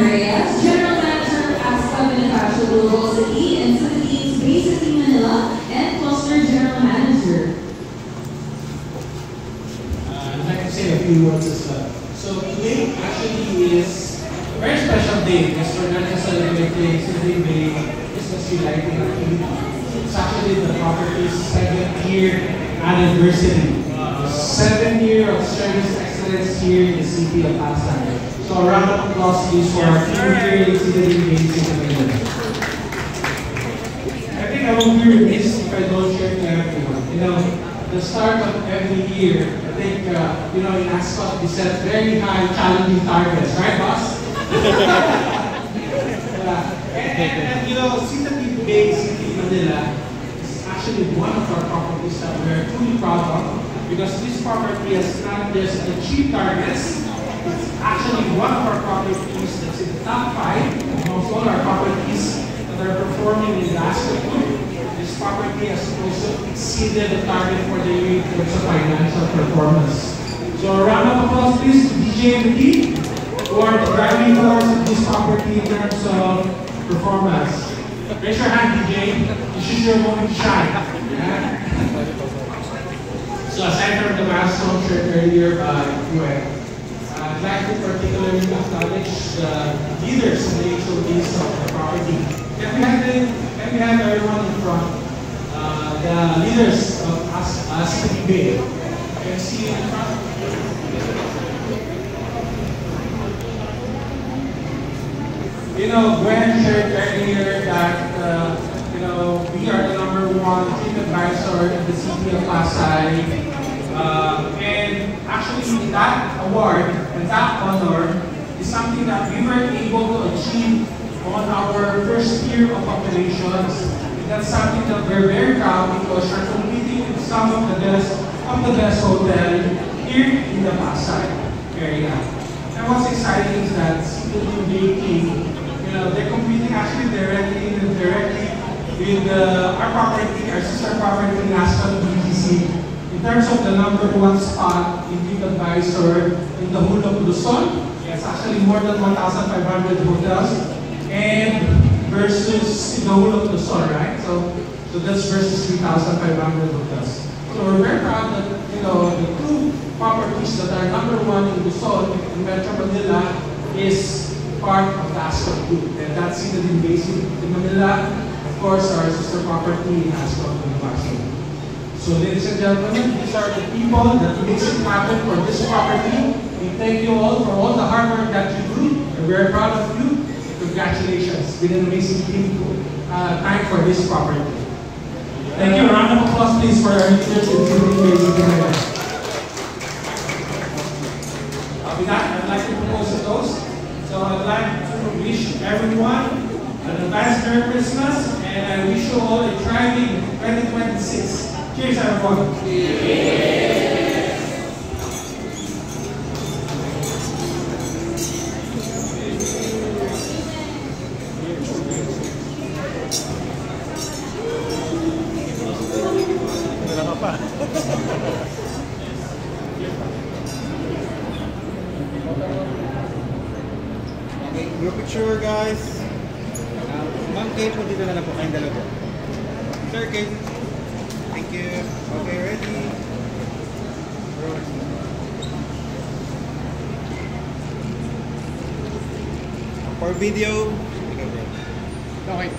Reyes, General Manager of Aspa Bonifacio Global City and Philippines based in Manila, and Cluster General Manager. I'd like to say a few words as well. So today actually is a very special day because we're not just celebrating City Bay Christmas tree lighting activity. It's actually the property's 7th year anniversary. 7 years of service excellence here in the city of Pasay. So a round of applause please for our team here in City Bay Manila. I think I will be remiss if I don't share to everyone. You know, the start of every year, I think, you know, in Ascot, we set very high, challenging targets, right, boss? And, you know, City Bay City Manila is actually one of our properties that we are truly proud of because this property has not just achieved targets, it's actually one of our properties that's in the top 5 amongst all our properties that are performing in the Ascot Group. This property has also exceeded the target for the year in terms of financial performance. So a round of applause please to DJ and the team who are the driving force of this property in terms of performance. Raise your hand, DJ. This is your moment to shine. Yeah? So aside from the milestone shared earlier by UN, I'd like to particularly acknowledge the leaders and the HODs of the property. Can we have everyone in front? The leaders of Ascot Bay. Can you see in front? You know, Gwen shared earlier that you know, we are the #1 team advisor in the city of Pasay. And actually that award and that honor is something that we were able to achieve on our first year of operations. And that's something that we're very proud because we're competing with some of the best hotel here in the Pasay area. And what's exciting is that City Bay King, you know, they're competing actually directly with our property, our sister property in Ascot BGC. In terms of the #1 spot in TripAdvisor in the whole of Luzon, it's actually more than 1,500 hotels, and versus the whole of Luzon, right? So that's versus 3,500 hotels. So we're very proud that, you know, the 2 properties that are #1 in Luzon in Metro Manila is part of the Ascot Group, and that's City Bay in Manila. Of course, our sister property in Ascot Bonifacio. So ladies and gentlemen, these are the people that makes it happen for this property. We thank you all for all the hard work that you do, and we are proud of you. Congratulations, it's been an amazing time for this property. Thank you. A round of applause please for our leaders in City Bay. With that, I'd like to propose a toast. So I'd like to wish everyone an advanced Merry Christmas, and I wish you all a thriving 2026. Cheers, everyone. Group picture, guys. Ma'am Kate, mo dito na lang po kayong dalawa. Sir Kate. Thank you. Okay, ready? For video. Okay.